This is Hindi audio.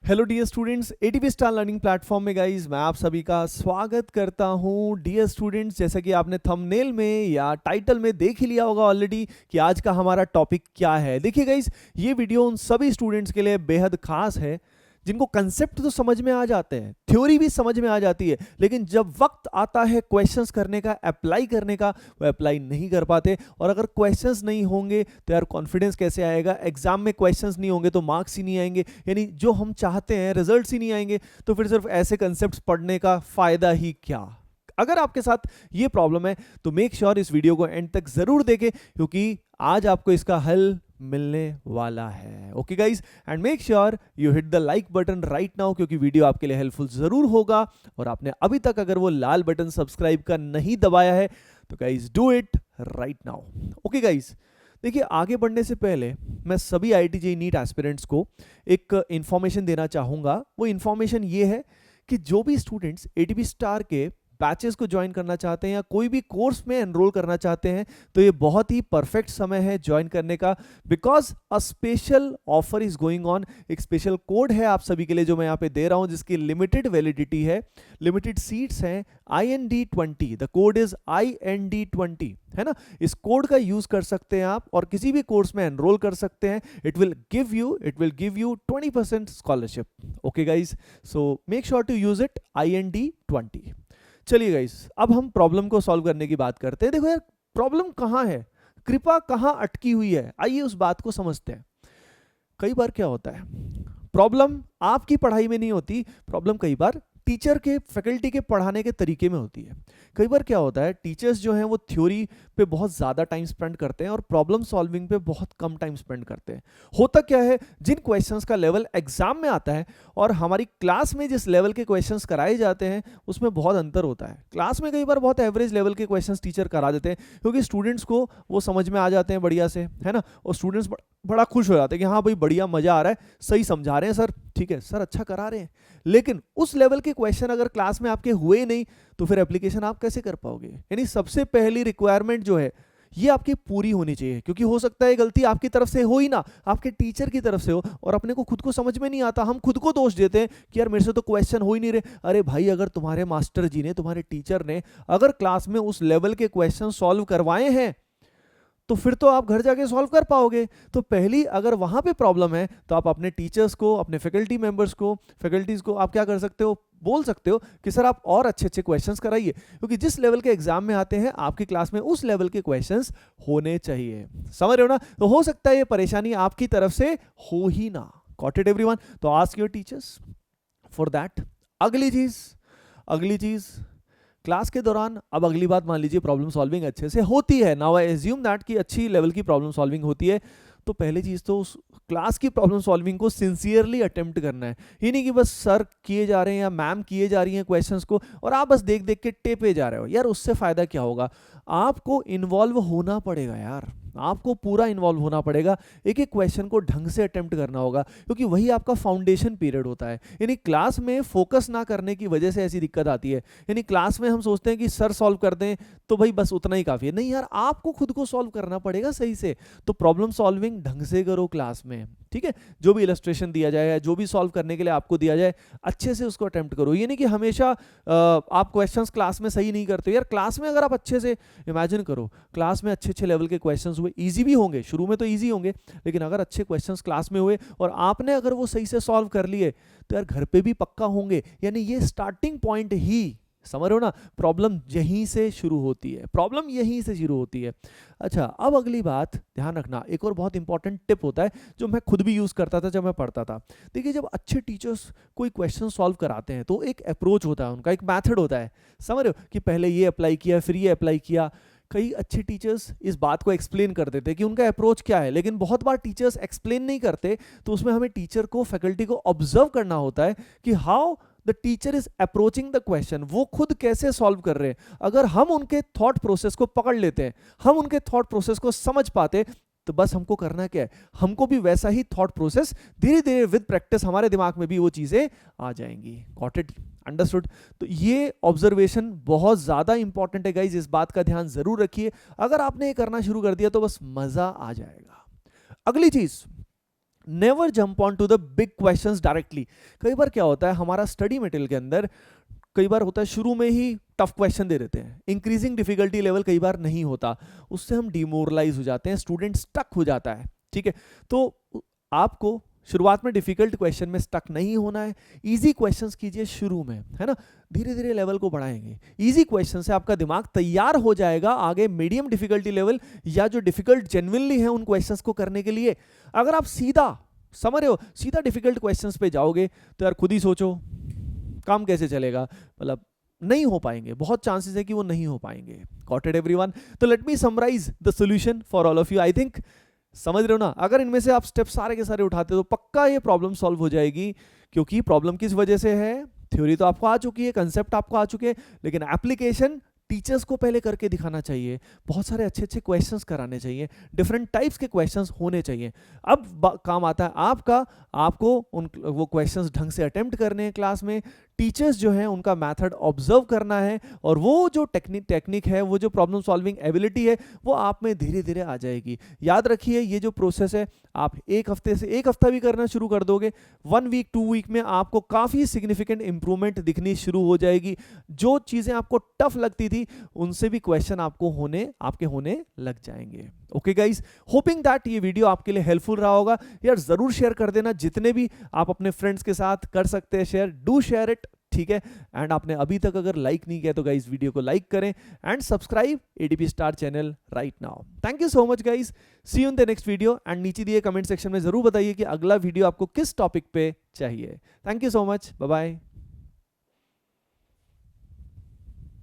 Hello dear students, ATP star learning platform में गाइज मैं आप सभी का स्वागत करता हूं। डियर स्टूडेंट्स, जैसा कि आपने थंबनेल में या टाइटल में देख ही लिया होगा ऑलरेडी कि आज का हमारा टॉपिक क्या है। देखिए गाइज, ये वीडियो उन सभी स्टूडेंट्स के लिए बेहद खास है जिनको कंसेप्ट तो समझ में आ जाते हैं, थ्योरी भी समझ में आ जाती है, लेकिन जब वक्त आता है क्वेश्चंस करने का, अप्लाई करने का, वो अप्लाई नहीं कर पाते। और अगर क्वेश्चंस नहीं होंगे तो यार कॉन्फिडेंस कैसे आएगा? एग्जाम में क्वेश्चंस नहीं होंगे तो मार्क्स ही नहीं आएंगे, यानी जो हम चाहते हैं रिजल्ट्स ही नहीं आएंगे। तो फिर सिर्फ ऐसे कंसेप्ट्स पढ़ने का फायदा ही क्या? अगर आपके साथ ये प्रॉब्लम है तो मेक श्योर इस वीडियो को एंड तक जरूर देखें, क्योंकि आज आपको इसका हल मिलने वाला है। Okay guys, and make sure you hit the like button right now, क्योंकि वीडियो आपके लिए हेल्पफुल जरूर होगा। और आपने अभी तक अगर वो लाल बटन सब्सक्राइब का नहीं दबाया है तो guys do it right now. Okay guys, देखिए आगे बढ़ने से पहले मैं सभी IIT JEE नीट एस्पिरेंट्स को एक इंफॉर्मेशन देना चाहूंगा। वो इंफॉर्मेशन ये है कि जो भी स्टूडेंट्स एटीपी स्टार के बैचेस को ज्वाइन करना चाहते हैं या कोई भी कोर्स में एनरोल करना चाहते हैं तो ये बहुत ही परफेक्ट समय है ज्वाइन करने का, because a special offer is going on. एक स्पेशल कोड है आप सभी के लिए जो मैं यहाँ पे दे रहा हूँ, जिसकी लिमिटेड वैलिडिटी है, लिमिटेड सीट्स हैं, IND20। The code is IND20, है ना। इस कोड का यूज कर सकते हैं आप और किसी भी कोर्स में एनरोल कर सकते हैं। It will give you 20% scholarship. Okay guys, so make sure to use it, IND20। चलिए गाइस, अब हम प्रॉब्लम को सॉल्व करने की बात करते हैं। देखो यार, प्रॉब्लम कहां है, कृपा कहां अटकी हुई है, आइए उस बात को समझते हैं। कई बार क्या होता है, प्रॉब्लम आपकी पढ़ाई में नहीं होती, प्रॉब्लम कई बार टीचर के, फैकल्टी के पढ़ाने के तरीके में होती है। कई बार क्या होता है, टीचर्स जो हैं वो थ्योरी पे बहुत ज़्यादा टाइम स्पेंड करते हैं और प्रॉब्लम सॉल्विंग पे बहुत कम टाइम स्पेंड करते हैं। होता क्या है, जिन क्वेश्चंस का लेवल एग्जाम में आता है और हमारी क्लास में जिस लेवल के क्वेश्चंस कराए जाते हैं उसमें बहुत अंतर होता है। क्लास में कई बार बहुत एवरेज लेवल के क्वेश्चंस टीचर करा देते हैं क्योंकि स्टूडेंट्स को वो समझ में आ जाते हैं बढ़िया से, है ना। और स्टूडेंट्स बड़ा खुश हो जाते हैं कि हाँ भाई बढ़िया, मजा आ रहा है, सही समझा रहे हैं सर, ठीक है सर, अच्छा करा रहे हैं। लेकिन उस लेवल के क्वेश्चन अगर क्लास में आपके हुए ही नहीं तो फिर एप्लीकेशन आप कैसे कर पाओगे? यानी सबसे पहली रिक्वायरमेंट जो है ये आपकी पूरी होनी चाहिए, क्योंकि हो सकता है गलती आपकी तरफ से हो ही ना, आपके टीचर की तरफ से हो और अपने को खुद को समझ में नहीं आता, हम खुद को दोष देते हैं कि यार मेरे से तो क्वेश्चन हो ही नहीं रहे। अरे भाई, अगर तुम्हारे मास्टर जी ने, तुम्हारे टीचर ने अगर क्लास में उस लेवल के क्वेश्चन सॉल्व करवाए हैं तो फिर तो आप घर जाके सॉल्व कर पाओगे। तो पहली अगर वहां पे प्रॉब्लम है तो आप अपने टीचर्स को, अपने फैकल्टी मेंबर्स को, फैकल्टीज को आप क्या कर सकते हो, बोल सकते हो कि सर आप और अच्छे अच्छे क्वेश्चंस कराइए, क्योंकि जिस लेवल के एग्जाम में आते हैं आपकी क्लास में उस लेवल के क्वेश्चंस होने चाहिए। समझ रहे हो ना? तो हो सकता है ये परेशानी आपकी तरफ से हो ही ना। Got it everyone? तो ask your teachers for that. अगली चीज क्लास के दौरान, अब अगली बात, मान लीजिए प्रॉब्लम सॉल्विंग अच्छे से होती है, नाउ आई एज्यूम दैट कि अच्छी लेवल की प्रॉब्लम सॉल्विंग होती है, तो पहली चीज तो उस क्लास की प्रॉब्लम सॉल्विंग को सिंसियरली अटेम्प्ट करना है। ये नहीं कि बस सर किए जा रहे हैं या मैम किए जा रही हैं क्वेश्चंस को और आप बस देख देख के टेपे जा रहे हो। यार उससे फायदा क्या होगा? आपको इन्वॉल्व होना पड़ेगा यार, आपको पूरा इन्वॉल्व होना पड़ेगा, एक एक क्वेश्चन को ढंग से अटेम्प्ट करना होगा, क्योंकि वही आपका फाउंडेशन पीरियड होता है। यानी क्लास में फोकस ना करने की वजह से ऐसी दिक्कत आती है। यानी क्लास में हम सोचते हैं कि सर सॉल्व कर दें तो भाई बस उतना ही काफी है। नहीं यार, आपको खुद को सॉल्व करना पड़ेगा सही से। तो प्रॉब्लम सॉल्विंग ढंग से करो क्लास में, ठीक है। जो भी इलस्ट्रेशन दिया जाए, जो भी सॉल्व करने के लिए आपको दिया जाए, अच्छे से उसको अटेम्प्ट करो। ये नहीं कि हमेशा आप क्वेश्चंस क्लास में सही नहीं करते। यार क्लास में अगर आप अच्छे से, इमेजिन करो क्लास में अच्छे अच्छे लेवल के क्वेश्चंस हुए, इजी भी होंगे, शुरू में तो इजी होंगे, लेकिन अगर अच्छे क्वेश्चंस क्लास में हुए और आपने अगर वो सही से सॉल्व कर लिए तो यार घर पे भी पक्का होंगे। यानी ये स्टार्टिंग पॉइंट ही, समझ रहे हो ना, प्रॉब्लम यहीं से शुरू होती है, प्रॉब्लम यहीं से शुरू होती है। अच्छा, अब अगली बात ध्यान रखना, एक और बहुत इंपॉर्टेंट टिप होता है जो मैं खुद भी यूज करता था जब मैं पढ़ता था। देखिए, जब अच्छे टीचर्स कोई क्वेश्चन सॉल्व कराते हैं तो एक अप्रोच होता है उनका, एक मैथड होता है, समझ रहे हो, कि पहले ये अप्लाई किया फिर ये अप्लाई किया। कई अच्छे टीचर्स इस बात को एक्सप्लेन कर देते हैं कि उनका अप्रोच क्या है, लेकिन बहुत बार टीचर्स एक्सप्लेन नहीं करते, तो उसमें हमें टीचर को, फैकल्टी को ऑब्जर्व करना होता है कि how the teacher is approaching the question, वो खुद कैसे सॉल्व कर रहे हैं। अगर हम उनके थॉट प्रोसेस को पकड़ लेते हैं, हम उनके थॉट प्रोसेस को समझ पाते, तो बस हमको करना क्या है, हमको भी वैसा ही थॉट प्रोसेस धीरे धीरे विद प्रैक्टिस हमारे दिमाग में भी वो चीजें आ जाएंगी। Got it? अंडरस्टूड? तो ये ऑब्जर्वेशन बहुत ज्यादा इंपॉर्टेंट है गाइज, इस बात का ध्यान जरूर रखिए। अगर आपने ये करना शुरू कर दिया तो बस मजा आ जाएगा। अगली चीज, never jump on to the big questions directly. कई बार क्या होता है हमारा स्टडी मटेरियल के अंदर, कई बार होता है शुरू में ही टफ क्वेश्चन दे देते हैं, इंक्रीजिंग डिफिकल्टी लेवल कई बार नहीं होता, उससे हम डिमोरलाइज हो जाते हैं, स्टूडेंट स्टक हो जाता है। ठीक है, तो आपको शुरुआत में डिफिकल्ट क्वेश्चन में स्टक नहीं होना है, इजी क्वेश्चंस कीजिए शुरू में, है ना, धीरे धीरे लेवल को बढ़ाएंगे। इजी क्वेश्चन से आपका दिमाग तैयार हो जाएगा आगे मीडियम डिफिकल्टी लेवल या जो डिफिकल्ट जेन्युइनली है उन क्वेश्चंस को करने के लिए। अगर आप सीधा, समझ रहे हो, सीधा डिफिकल्ट क्वेश्चंस पे जाओगे तो यार खुद ही सोचो काम कैसे चलेगा, मतलब नहीं हो पाएंगे, बहुत चांसेस है कि वो नहीं हो पाएंगे। Got it everyone? तो let me summarise the solution for all of you. I think समझ रहे हो ना, अगर इनमें से आप स्टेप सारे के सारे उठाते हो तो पक्का ये प्रॉब्लम सॉल्व हो जाएगी। क्योंकि प्रॉब्लम किस वजह से है, थ्योरी तो आपको आ चुकी है, कंसेप्ट आपको आ चुके हैं, लेकिन एप्लीकेशन टीचर्स को पहले करके दिखाना चाहिए, बहुत सारे अच्छे अच्छे क्वेश्चंस कराने चाहिए, डिफरेंट टाइप्स के क्वेश्चंस होने चाहिए। अब काम आता है आपका, आपको उन वो क्वेश्चंस ढंग से अटेम्प्ट करने हैं क्लास में, टीचर्स जो हैं उनका मेथड ऑब्जर्व करना है, और वो जो टेक्निक है, वो जो प्रॉब्लम सॉल्विंग एबिलिटी है, वो आप में धीरे धीरे आ जाएगी। याद रखिए ये जो प्रोसेस है, आप एक हफ्ता भी करना शुरू कर दोगे, 1 वीक 2 वीक में आपको काफ़ी सिग्निफिकेंट इंप्रूवमेंट दिखनी शुरू हो जाएगी। जो चीज़ें आपको टफ लगती थी उनसे भी क्वेश्चन आपके होने लग जाएंगे। ओके गाइस, होपिंग दैट ये वीडियो आपके लिए हेल्पफुल रहा होगा। यार जरूर शेयर कर देना, जितने भी आप अपने फ्रेंड्स के साथ कर सकते हैं शेयर, डू शेयर इट। ठीक है, एंड आपने अभी तक अगर लाइक नहीं किया तो गाइस वीडियो को लाइक करें and subscribe ADP star channel right now. Thank you so much guys, see you in the next video, and नीचे दिए कमेंट सेक्शन में जरूर बताइए कि अगला वीडियो आपको किस टॉपिक पे चाहिए। Thank you so much, bye bye.